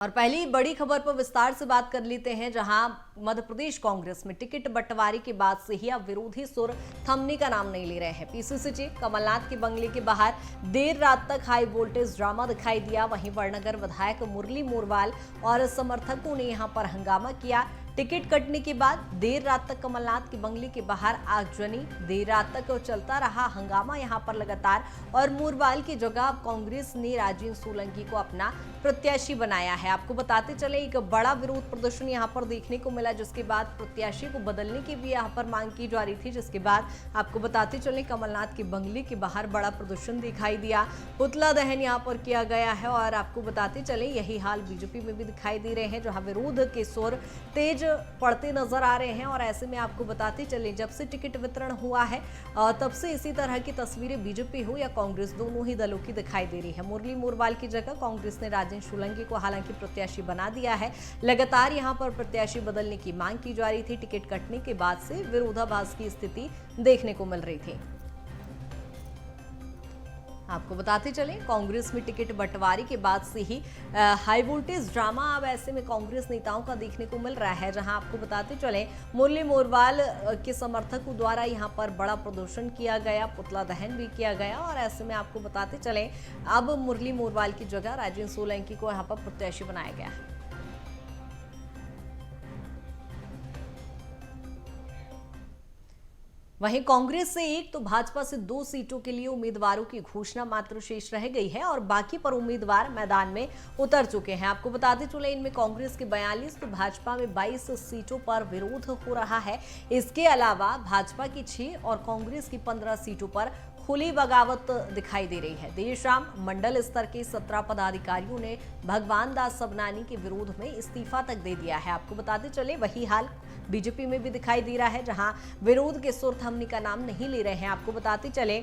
और पहली बड़ी खबर पर विस्तार से बात कर लेते हैं, जहां मध्य प्रदेश कांग्रेस में टिकट बंटवारे के बाद से ही अब विरोधी सुर थमने का नाम नहीं ले रहे हैं। पीसीसी चीफ कमलनाथ के बंगले के बाहर देर रात तक हाई वोल्टेज ड्रामा दिखाई दिया। वहीं वड़नगर विधायक मुरली मोरवाल और समर्थकों ने यहां पर हंगामा किया। टिकट कटने के बाद देर रात तक कमलनाथ के बंगले के बाहर आगजनी, देर रात तक चलता रहा हंगामा यहां पर लगातार। और मोरवाल की जगह अब कांग्रेस ने राजेंद्र सोलंकी को अपना प्रत्याशी बनाया है। आपको बताते चले, एक बड़ा विरोध प्रदर्शन यहां पर देखने को मिला, जिसके बाद प्रत्याशी को बदलने की भी यहां पर मांग की जा रही थी। जिसके बाद आपको बताते चले, कमलनाथ के बंगले के बाहर बड़ा प्रदर्शन दिखाई दिया, पुतला दहन यहां पर किया गया है। और आपको बताते चले, यही हाल बीजेपी में भी दिखाई दे रहे हैं, जहां विरोध के सुर तेज पड़ते नजर आ रहे हैं। और ऐसे में आपको बताते चले, जब से टिकट वितरण हुआ है तब से इसी तरह की तस्वीरें बीजेपी हो या कांग्रेस, दोनों ही दलों की दिखाई दे रही है। मुरली मोरवाल की जगह कांग्रेस ने राजेंद्र सोलंकी को हालांकि प्रत्याशी बना दिया है। लगातार यहां पर प्रत्याशी बदलने की मांग की जा रही थी। टिकट कटने के बाद से विरोधाभास की स्थिति देखने को मिल रही थी। आपको बताते चलें, कांग्रेस में टिकट बंटवारे के बाद से ही हाई वोल्टेज ड्रामा अब ऐसे में कांग्रेस नेताओं का देखने को मिल रहा है। जहां आपको बताते चलें, मुरली मोरवाल के समर्थकों द्वारा यहां पर बड़ा प्रदर्शन किया गया, पुतला दहन भी किया गया। और ऐसे में आपको बताते चलें, अब मुरली मोरवाल की जगह राजेंद्र सोलंकी को यहां पर प्रत्याशी बनाया गया है। वहीं कांग्रेस से एक तो भाजपा से 2 सीटों के लिए उम्मीदवारों की घोषणा मात्र शेष रह गई है और बाकी पर उम्मीदवार मैदान में उतर चुके हैं। आपको बताते चले, इनमें कांग्रेस के 42 तो भाजपा में 22 सीटों पर विरोध हो रहा है। इसके अलावा भाजपा की 6 और कांग्रेस की 15 सीटों पर खुली बगावत दिखाई दे रही है। देर शाम मंडल स्तर के 17 पदाधिकारियों ने भगवान दास सबनानी के विरोध में इस्तीफा तक दे दिया है। आपको बताते चले, वही हाल बीजेपी में भी दिखाई दे रहा है, जहां विरोध के सुर थमने का नाम नहीं ले रहे हैं। आपको बताते चले,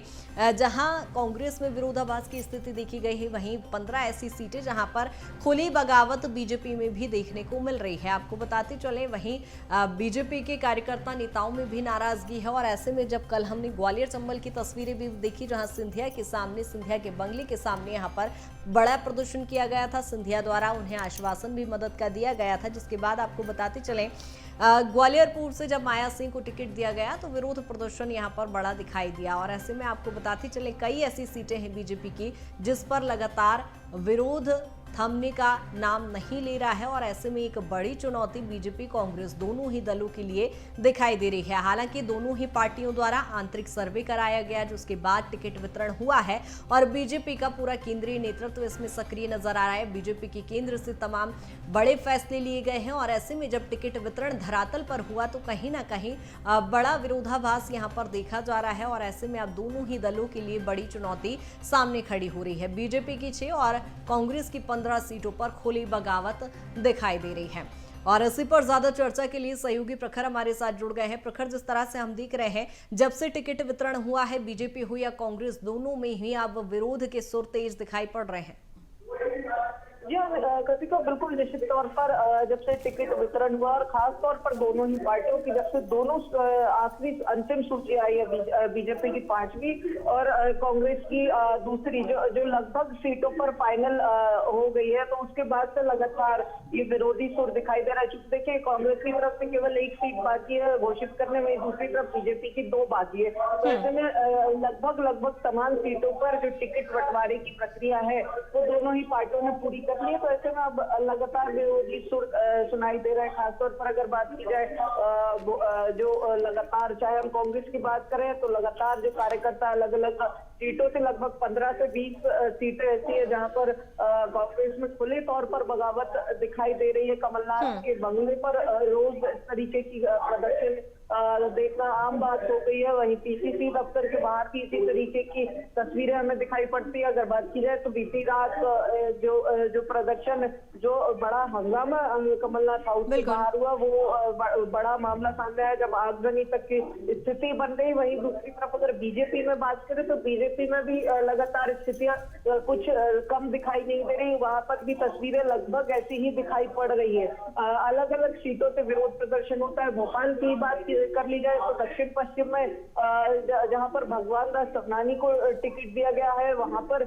जहां कांग्रेस में विरोधाभास की स्थिति देखी गई है, वहीं 15 ऐसी सीटें जहां पर खुली बगावत बीजेपी में भी देखने को मिल रही है। आपको बताते चले, वहीं बीजेपी के कार्यकर्ता नेताओं में भी नाराजगी है। और ऐसे में जब कल हमने ग्वालियर चंबल की तस्वीरें भी देखी, जहां सिंधिया के बंगले के सामने यहां पर बड़ा प्रदर्शन किया गया था, सिंधिया द्वारा उन्हें आश्वासन भी मदद का दिया गया था। जिसके बाद आपको बताते चले, ग्वालियर पूर्व से जब माया सिंह को टिकट दिया गया तो विरोध प्रदर्शन यहां पर बड़ा दिखाई दिया। और ऐसे में आपको बताते चले, कई ऐसी सीटें हैं बीजेपी की जिस पर लगातार विरोध थमने का नाम नहीं ले रहा है। और ऐसे में एक बड़ी चुनौती बीजेपी कांग्रेस दोनों ही दलों के लिए दिखाई दे रही है। हालांकि दोनों ही पार्टियों द्वारा आंतरिक सर्वे कराया गया, जिसके बाद टिकट वितरण हुआ है और बीजेपी का पूरा केंद्रीय नेतृत्व इसमें सक्रिय नजर आ रहा है। बीजेपी के केंद्र से तमाम बड़े फैसले लिए गए हैं। और ऐसे में जब टिकट वितरण धरातल पर हुआ तो कहीं ना कहीं बड़ा विरोधाभास यहां पर देखा जा रहा है। और ऐसे में अब दोनों ही दलों के लिए बड़ी चुनौती सामने खड़ी हो रही है। बीजेपी की 6 और कांग्रेस की 15 सीटों पर खुली बगावत दिखाई दे रही है। और इसी पर ज्यादा चर्चा के लिए सहयोगी प्रखर हमारे साथ जुड़ गए हैं। प्रखर, जिस तरह से हम देख रहे हैं, जब से टिकट वितरण हुआ है, बीजेपी हो या कांग्रेस, दोनों में ही अब विरोध के सुर तेज दिखाई पड़ रहे हैं। जी हाँ कृतिका, बिल्कुल निश्चित तौर पर जब से टिकट वितरण हुआ और खास तौर पर दोनों ही पार्टियों की, जब से दोनों आखिरी अंतिम सूची आई है, बीजेपी की 5वीं और कांग्रेस की दूसरी, जो लगभग सीटों पर फाइनल हो गई है, तो उसके बाद से लगातार ये विरोधी सुर दिखाई दे रहा है। चूंकि देखिए, कांग्रेस की तरफ से केवल 1 सीट बाकी है घोषित करने में, दूसरी तरफ बीजेपी की 2 बाकी है। तो ऐसे में लगभग तमाम सीटों पर जो टिकट बंटवारे की प्रक्रिया है वो दोनों ही पार्टियों ने पूरी कर ली है। तो ऐसे में अब लगातार विरोधी सुर सुनाई दे रहा है। खासतौर पर अगर बात की जाए, जो लगातार, चाहे हम कांग्रेस की बात करें तो लगातार जो कार्यकर्ता अलग अलग सीटों से, लगभग 15 से 20 सीटें ऐसी है जहां पर कांग्रेस में खुले तौर पर बगावत दिखाई दे रही है। कमलनाथ के बंगले पर रोज इस तरीके की प्रदर्शन देखना आम बात हो गई है। वहीं पीसीसी दफ्तर के बाहर भी इसी तरीके की तस्वीरें हमें दिखाई पड़ती है। अगर बात की जाए तो बीती रात जो प्रदर्शन, जो बड़ा हंगामा कमलनाथ हाउस के बाहर हुआ, वो बड़ा मामला सामने आया जब आगजनी तक की स्थिति बन गई। वहीं दूसरी तरफ अगर बीजेपी में बात करें तो बीजेपी में भी लगातार स्थितियां कुछ कम दिखाई नहीं दे रही। वहां पर भी तस्वीरें लगभग ऐसी ही दिखाई पड़ रही है। अलग अलग सीटों से विरोध प्रदर्शन होता है। भोपाल की बात की कर ली जाए तो दक्षिण पश्चिम में जहां पर भगवान दास सवनानी को टिकट दिया गया है, वहां पर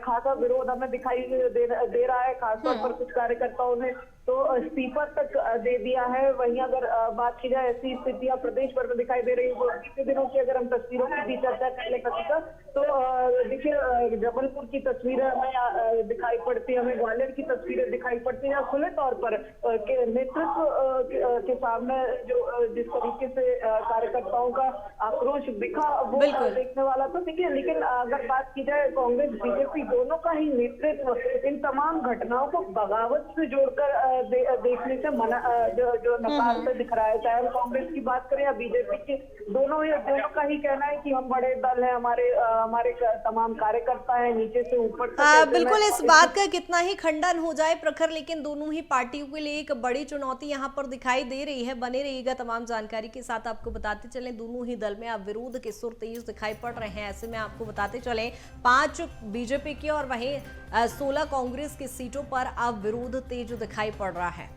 खासा विरोध हमें दिखाई दे रहा है। खासतौर पर कुछ कार्यकर्ताओं ने तो इस्तीफा तक दे दिया है। वहीं अगर बात की जाए ऐसी स्थितियां प्रदेश भर में दिखाई दे रही है। बीते दिनों की अगर हम तस्वीरों की भी चर्चा कर ले कथिका, तो देखिए जबलपुर की तस्वीरें हमें दिखाई पड़ती है, हमें ग्वालियर की तस्वीरें दिखाई पड़ती है। खुले तौर पर नेतृत्व के सामने जो जिस तरीके से कार्यकर्ताओं का आक्रोश दिखा वो देखने वाला था। देखिए लेकिन अगर बात की जाए कांग्रेस बीजेपी दोनों का ही नेतृत्व इन तमाम घटनाओं को बगावत से जोड़कर देखने से मना जो नकार से दिख रहा है। चाहे हम कांग्रेस की बात करें या बीजेपी की, दोनों का ही कहना है कि हम बड़े दल हैं, हमारे तमाम कार्यकर्ता हैं नीचे से ऊपर तक। बिल्कुल इस बात का कितना ही खंडन हो जाए प्रखर, लेकिन दोनों ही पार्टियों के लिए एक बड़ी चुनौती यहाँ पर दिखाई दे रही है। बने रहिएगा तमाम जानकारी के साथ। आपको बताते चले दोनों ही दल में अब विरोध के सुर तेज दिखाई पड़ रहे हैं। ऐसे में आपको बताते चले 5 बीजेपी के और वहीं 16 कांग्रेस की सीटों पर अब विरोध तेज दिखाई पड़ रहा है।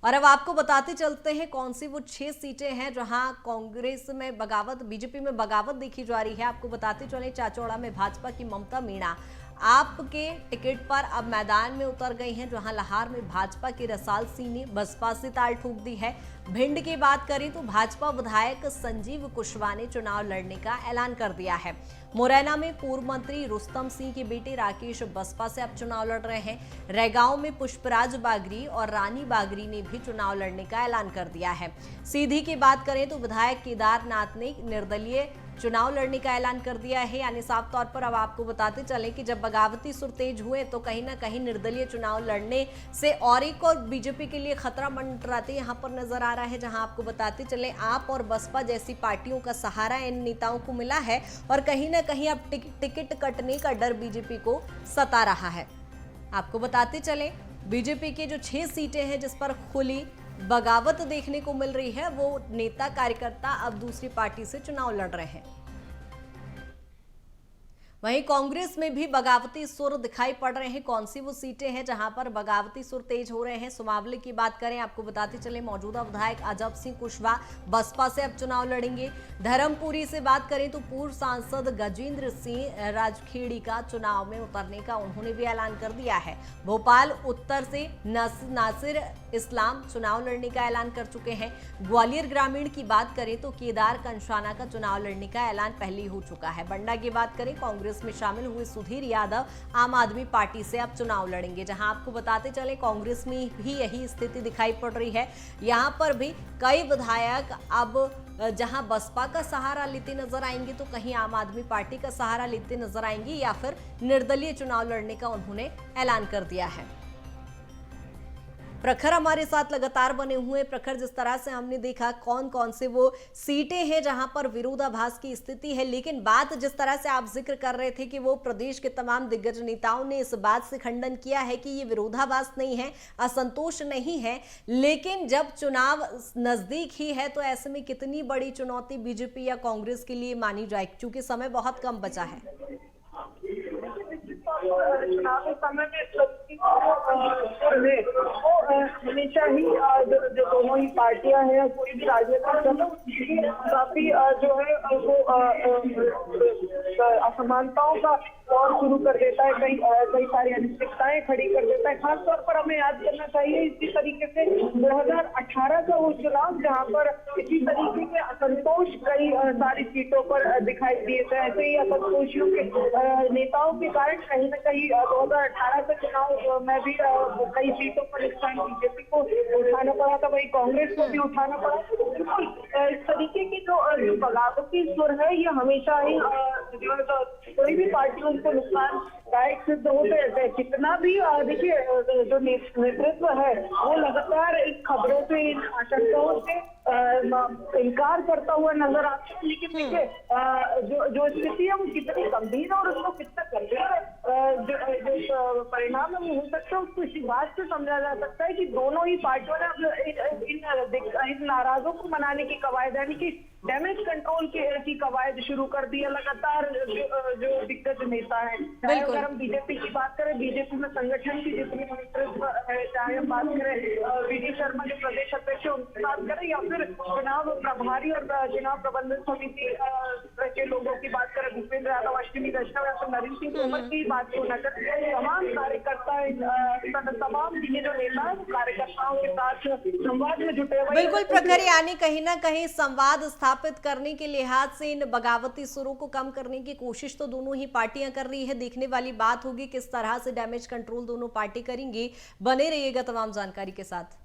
और अब आपको बताते चलते हैं कौन सी वो 6 सीटें हैं जहां कांग्रेस में बगावत, बीजेपी में बगावत देखी जा रही है। आपको बताते चले चाचौड़ा में भाजपा की ममता मीणा आपके टिकट पर अब मैदान में उतर गई हैं, जहां लाहौर में भाजपा के रसाल सिंह ने बसपा से ताल ठोक दी है। भिंड की बात करें तो भाजपा विधायक संजीव कुशवाहा ने चुनाव लड़ने का ऐलान कर दिया है। मुरैना में पूर्व मंत्री रुस्तम सिंह के बेटे राकेश बसपा से अब चुनाव लड़ रहे हैं। रैगांव में पुष्पराज बागरी और रानी बागरी ने भी चुनाव लड़ने का ऐलान कर दिया है। सीधी की बात करें तो विधायक केदारनाथ ने निर्दलीय चुनाव लड़ने का ऐलान कर दिया है। यानी साफ तौर पर अब आपको बताते चलें कि जब बगावती सुर तेज हुए तो कहीं ना कहीं निर्दलीय चुनाव लड़ने से और एक और बीजेपी के लिए खतरा मंडराते यहाँ पर नजर आ रहा है। जहां आपको बताते चले आप और बसपा जैसी पार्टियों का सहारा इन नेताओं को मिला है और कहीं ना कहीं अब टिकट कटने का डर बीजेपी को सता रहा है। आपको बताते चले बीजेपी के जो 6 सीटें हैं जिस पर खुली बगावत देखने को मिल रही है, वो नेता कार्यकर्ता अब दूसरी पार्टी से चुनाव लड़ रहे हैं। वहीं कांग्रेस में भी बगावती सुर दिखाई पड़ रहे हैं। कौन सी वो सीटें हैं जहां पर बगावती सुर तेज हो रहे हैं? सुमावली की बात करें, आपको बताते चले मौजूदा विधायक अजब सिंह कुशवाहा बसपा से अब चुनाव लड़ेंगे। धर्मपुरी से बात करें तो पूर्व सांसद गजेंद्र सिंह राजखेड़ी का चुनाव में उतरने का उन्होंने भी ऐलान कर दिया है। भोपाल उत्तर से नासिर इस्लाम चुनाव लड़ने का ऐलान कर चुके हैं। ग्वालियर ग्रामीण की बात करें तो केदार कंशाना का चुनाव लड़ने का ऐलान पहले ही हो चुका है। बंडा की बात करें, कांग्रेस में शामिल हुए सुधीर यादव आम आदमी पार्टी से अब चुनाव लड़ेंगे। जहां आपको बताते चले कांग्रेस में भी यही स्थिति दिखाई पड़ रही है। यहां पर भी कई विधायक अब जहां बसपा का सहारा लेते नजर आएंगे तो कहीं आम आदमी पार्टी का सहारा लेते नजर आएंगे या फिर निर्दलीय चुनाव लड़ने का उन्होंने ऐलान कर दिया है। प्रखर हमारे साथ लगातार बने हुए। प्रखर, जिस तरह से हमने देखा कौन कौन से वो सीटें हैं जहां पर विरोधाभास की स्थिति है, लेकिन बात जिस तरह से आप जिक्र कर रहे थे कि वो प्रदेश के तमाम दिग्गज नेताओं ने इस बात से खंडन किया है कि ये विरोधाभास नहीं है, असंतोष नहीं है, लेकिन जब चुनाव नजदीक ही है तो ऐसे में कितनी बड़ी चुनौती बीजेपी या कांग्रेस के लिए मानी जाए, क्योंकि समय बहुत कम बचा है। चुनावी समय में वो हमेशा ही जो दोनों ही पार्टियां हैं, कोई भी राजनीतिक दल काफी जो है वो असमानताओं का और शुरू कर देता है, कई सारी अनिश्चितताएं खड़ी कर देता है। खासतौर पर हमें याद करना चाहिए इसी तरीके से 2018 का वो चुनाव जहां पर इसी तरीके के असंतोष कई सारी सीटों पर दिखाई दिए थे। ऐसे ही असंतोषियों के नेताओं के कारण कहीं न कहीं 2018 का चुनाव में भी कई सीटों पर इस टाइम बीजेपी को उठाना पड़ा था, वही कांग्रेस को भी उठाना पड़ा। बिल्कुल इस तरीके की जो बगावती सुर है ये हमेशा ही कोई भी पार्टी उनको नुकसानदायक सिद्ध होते रहते हैं। कितना भी देखिए जो नेतृत्व है वो लगातार इन खबरों से, इन आशंकाओं से इनकार करता हुआ नजर आता है, लेकिन देखिए जो स्थिति है वो कितनी गंभीर है और उसको कितना गंभीर जो परिणाम है वो हो सकता है, उसको इसी बात से समझा जा सकता है कि दोनों ही पार्टियों ने इन नाराजों को मनाने की कवायद, यानी कि डैमेज कंट्रोल की कवायद शुरू कर दी है। लगातार जो दिग्गज नेता है, चाहे अगर हम बीजेपी की बात करें, बीजेपी में संगठन की जितनी नेतृत्व है, चाहे हम बात करें वीडी शर्मा जो प्रदेश अध्यक्ष है उनकी बात करें, या फिर चुनाव प्रभारी और चुनाव प्रबंधन समिति के लोगों की बात करें, भूपेंद्र यादव, अश्विनी वैष्णव या फिर नरेंद्र सिंह तोमर की बात को न करें, तमाम कार्यकर्ता, तमाम जो नेता है वो कार्यकर्ताओं के साथ संवाद में जुटे हुए। बिल्कुल प्रखर, यानी कहीं ना कहीं संवाद स्थापित करने के लिहाज से इन बगावती सुरों को कम करने की कोशिश तो दोनों ही पार्टियां कर रही है। देखने वाली बात होगी किस तरह से डैमेज कंट्रोल दोनों पार्टी करेंगी। बने रहिएगा तमाम जानकारी के साथ।